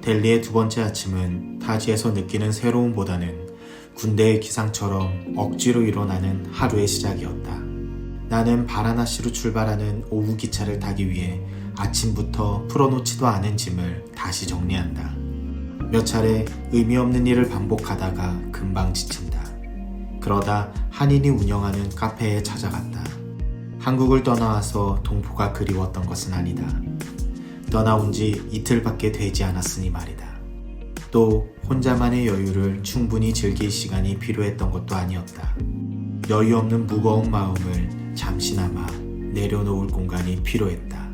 델리의 두 번째 아침은 타지에서 느끼는 새로움보다는 군대의 기상처럼 억지로 일어나는 하루의 시작이었다. 나는 바라나시로 출발하는 오후 기차를 타기 위해 아침부터 풀어놓지도 않은 짐을 다시 정리한다. 몇 차례 의미 없는 일을 반복하다가 금방 지친다. 그러다 한인이 운영하는 카페에 찾아갔다. 한국을 떠나와서 동포가 그리웠던 것은 아니다. 떠나온 지 이틀밖에 되지 않았으니 말이다. 또 혼자만의 여유를 충분히 즐길 시간이 필요했던 것도 아니었다. 여유 없는 무거운 마음을 잠시나마 내려놓을 공간이 필요했다.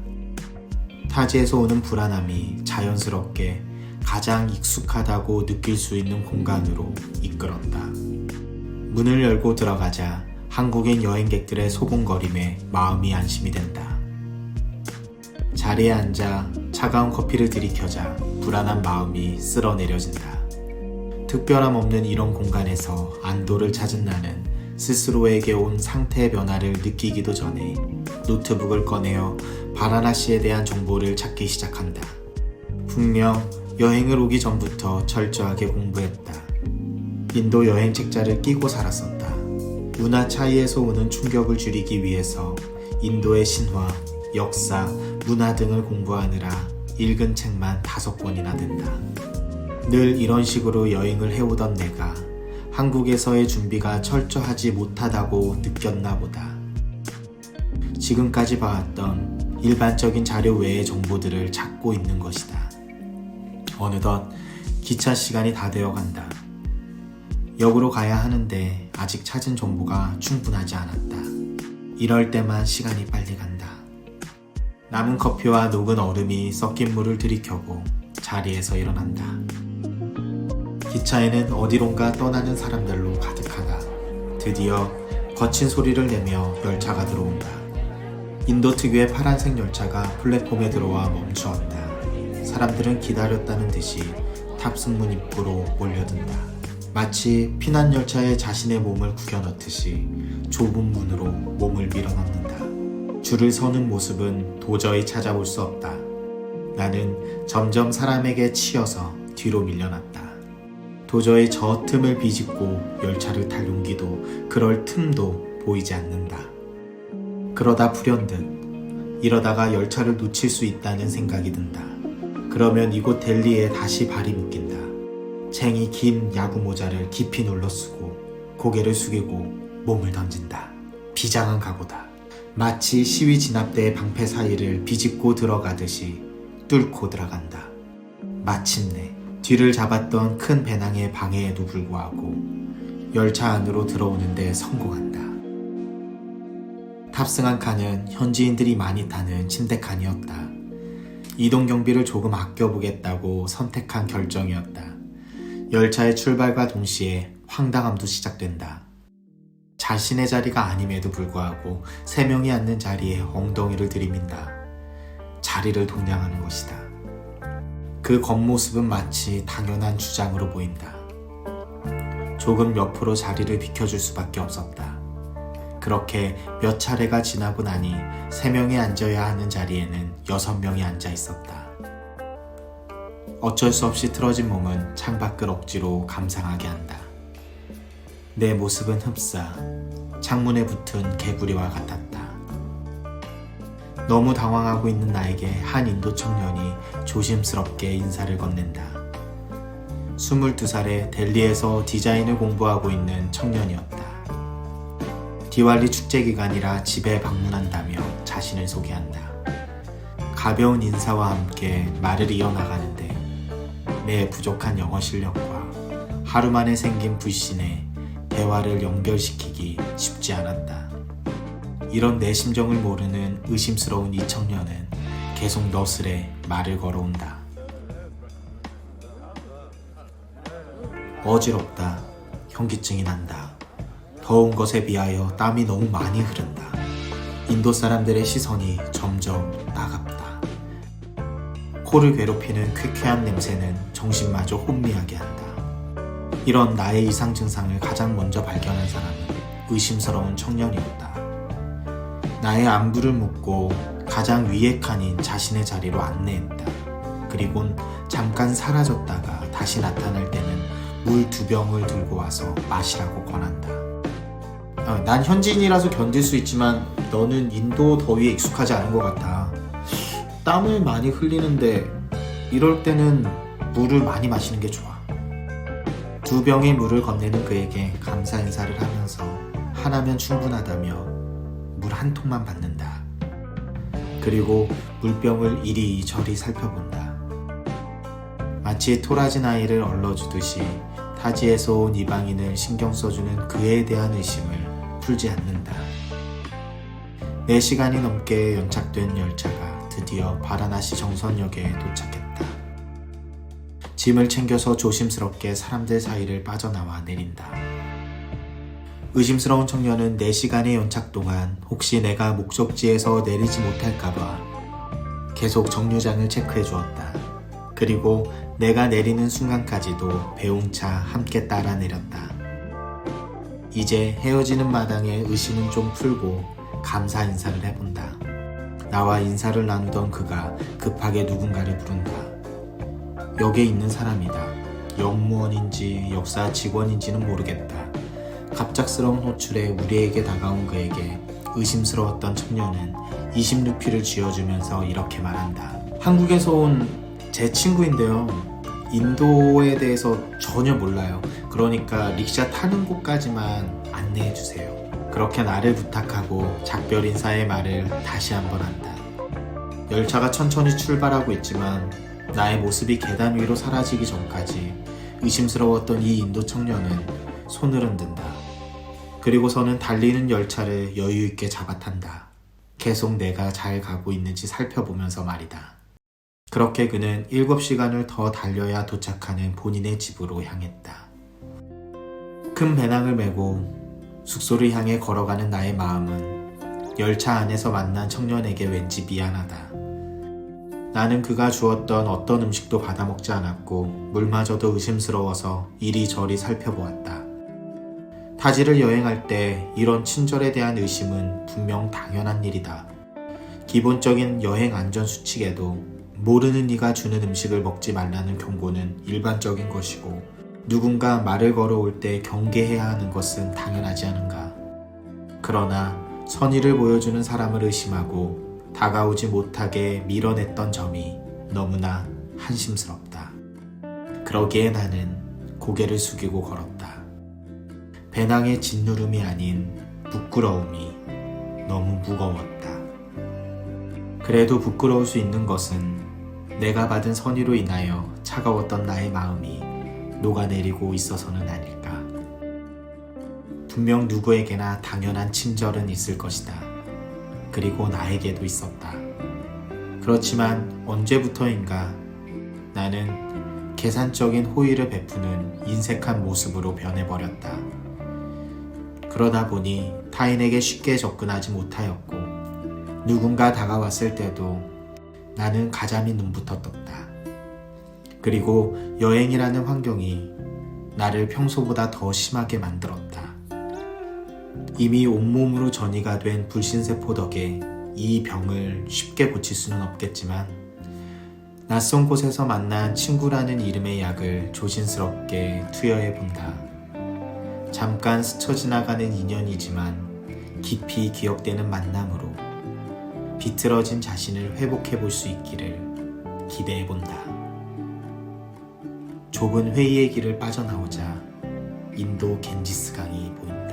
타지에서 오는 불안함이 자연스럽게 가장 익숙하다고 느낄 수 있는 공간으로 이끌었다. 문을 열고 들어가자 한국인 여행객들의 소곤거림에 마음이 안심이 된다. 자리에 앉아 차가운 커피를 들이켜자 불안한 마음이 쓸어내려진다. 특별함 없는 이런 공간에서 안도를 찾은 나는 스스로에게 온 상태의 변화를 느끼기도 전에 노트북을 꺼내어 바라나시에 대한 정보를 찾기 시작한다. 분명 여행을 오기 전부터 철저하게 공부했다. 인도 여행 책자를 끼고 살았었다. 문화 차이에서 오는 충격을 줄이기 위해서 인도의 신화, 역사, 문화 등을 공부하느라 읽은 책만 5권이나 된다. 늘 이런 식으로 여행을 해오던 내가 한국에서의 준비가 철저하지 못하다고 느꼈나 보다. 지금까지 봐왔던 일반적인 자료 외의 정보들을 찾고 있는 것이다. 어느덧 기차 시간이 다 되어간다. 역으로 가야 하는데 아직 찾은 정보가 충분하지 않았다. 이럴 때만 시간이 빨리 간다. 남은 커피와 녹은 얼음이 섞인 물을 들이켜고 자리에서 일어난다. 기차에는 어디론가 떠나는 사람들로 가득하다. 드디어 거친 소리를 내며 열차가 들어온다. 인도 특유의 파란색 열차가 플랫폼에 들어와 멈추었다. 사람들은 기다렸다는 듯이 탑승문 입구로 몰려든다. 마치 피난열차에 자신의 몸을 구겨넣듯이 좁은 문으로 몸을 밀어넣는다. 줄을 서는 모습은 도저히 찾아볼 수 없다. 나는 점점 사람에게 치여서 뒤로 밀려났다. 도저히 저 틈을 비집고 열차를 탈 용기도 그럴 틈도 보이지 않는다. 그러다 불현듯 이러다가 열차를 놓칠 수 있다는 생각이 든다. 그러면 이곳 델리에 다시 발이 묶인다. 챙이 긴 야구 모자를 깊이 눌러 쓰고 고개를 숙이고 몸을 던진다. 비장한 각오다. 마치 시위 진압대의 방패 사이를 비집고 들어가듯이 뚫고 들어간다. 마침내 뒤를 잡았던 큰 배낭의 방해에도 불구하고 열차 안으로 들어오는데 성공한다. 탑승한 칸은 현지인들이 많이 타는 침대 칸이었다. 이동 경비를 조금 아껴보겠다고 선택한 결정이었다. 열차의 출발과 동시에 황당함도 시작된다. 자신의 자리가 아님에도 불구하고 3명이 앉는 자리에 엉덩이를 들이민다. 자리를 동냥하는 것이다. 그 겉모습은 마치 당연한 주장으로 보인다. 조금 옆으로 자리를 비켜줄 수밖에 없었다. 그렇게 몇 차례가 지나고 나니 3명이 앉아야 하는 자리에는 6명이 앉아 있었다. 어쩔 수 없이 틀어진 몸은 창밖을 억지로 감상하게 한다. 내 모습은 흡사 창문에 붙은 개구리와 같았다. 너무 당황하고 있는 나에게 한 인도 청년이 조심스럽게 인사를 건넨다. 22살에 델리에서 디자인을 공부하고 있는 청년이었다. 디왈리 축제 기간이라 집에 방문한다며 자신을 소개한다. 가벼운 인사와 함께 말을 이어나가는데 내 부족한 영어 실력과 하루 만에 생긴 불신에 대화를 연결시키기 쉽지 않았다. 이런 내 심정을 모르는 의심스러운 이 청년은 계속 너스레 말을 걸어온다. 어지럽다. 현기증이 난다. 더운 것에 비하여 땀이 너무 많이 흐른다. 인도 사람들의 시선이 점점 따갑다. 코를 괴롭히는 쾌쾌한 냄새는 정신마저 혼미하게 한다. 이런 나의 이상 증상을 가장 먼저 발견한 사람은 의심스러운 청년이었다. 나의 안부를 묻고 가장 위의 칸인 자신의 자리로 안내했다. 그리곤 잠깐 사라졌다가 다시 나타날 때는 물 2병을 들고 와서 마시라고 권한다. 난 현지인이라서 견딜 수 있지만 너는 인도 더위에 익숙하지 않은 것 같아. 땀을 많이 흘리는데 이럴 때는 물을 많이 마시는 게 좋아. 2병의 물을 건네는 그에게 감사 인사를 하면서 하나면 충분하다며 물 한 통만 받는다. 그리고 물병을 이리저리 살펴본다. 마치 토라진 아이를 얼러주듯이 타지에서 온 이방인을 신경 써주는 그에 대한 의심을 풀지 않는다. 4시간이 넘게 연착된 열차가 드디어 바라나시 정선역에 도착했다. 짐을 챙겨서 조심스럽게 사람들 사이를 빠져나와 내린다. 의심스러운 청년은 4시간의 연착 동안 혹시 내가 목적지에서 내리지 못할까봐 계속 정류장을 체크해 주었다. 그리고 내가 내리는 순간까지도 배웅차 함께 따라 내렸다. 이제 헤어지는 마당에 의심은 좀 풀고 감사 인사를 해본다. 나와 인사를 나누던 그가 급하게 누군가를 부른다. 역에 있는 사람이다. 역무원인지 역사 직원인지는 모르겠다. 갑작스러운 호출에 우리에게 다가온 그에게 의심스러웠던 청년은 20루피를 쥐어주면서 이렇게 말한다. 한국에서 온 제 친구인데요. 인도에 대해서 전혀 몰라요. 그러니까 릭샤 타는 곳까지만 안내해주세요. 그렇게 나를 부탁하고 작별 인사의 말을 다시 한번 한다. 열차가 천천히 출발하고 있지만 나의 모습이 계단 위로 사라지기 전까지 의심스러웠던 이 인도 청년은 손을 흔든다. 그리고서는 달리는 열차를 여유있게 잡아탄다. 계속 내가 잘 가고 있는지 살펴보면서 말이다. 그렇게 그는 7시간을 더 달려야 도착하는 본인의 집으로 향했다. 큰 배낭을 메고 숙소를 향해 걸어가는 나의 마음은 열차 안에서 만난 청년에게 왠지 미안하다. 나는 그가 주었던 어떤 음식도 받아먹지 않았고 물마저도 의심스러워서 이리저리 살펴보았다. 타지를 여행할 때 이런 친절에 대한 의심은 분명 당연한 일이다. 기본적인 여행 안전 수칙에도 모르는 이가 주는 음식을 먹지 말라는 경고는 일반적인 것이고 누군가 말을 걸어올 때 경계해야 하는 것은 당연하지 않은가. 그러나 선의를 보여주는 사람을 의심하고 다가오지 못하게 밀어냈던 점이 너무나 한심스럽다. 그러기에 나는 고개를 숙이고 걸었다. 배낭의 짓누름이 아닌 부끄러움이 너무 무거웠다. 그래도 부끄러울 수 있는 것은 내가 받은 선의로 인하여 차가웠던 나의 마음이 녹아내리고 있어서는 아닐까. 분명 누구에게나 당연한 친절은 있을 것이다. 그리고 나에게도 있었다. 그렇지만 언제부터인가 나는 계산적인 호의를 베푸는 인색한 모습으로 변해버렸다. 그러다 보니 타인에게 쉽게 접근하지 못하였고 누군가 다가왔을 때도 나는 가자미 눈부터 떴다. 그리고 여행이라는 환경이 나를 평소보다 더 심하게 만들었다. 이미 온몸으로 전이가 된 불신세포 덕에 이 병을 쉽게 고칠 수는 없겠지만 낯선 곳에서 만난 친구라는 이름의 약을 조심스럽게 투여해본다. 잠깐 스쳐 지나가는 인연이지만 깊이 기억되는 만남으로 비틀어진 자신을 회복해볼 수 있기를 기대해본다. 좁은 회의의 길을 빠져나오자 인도 겐지스강이 보인다.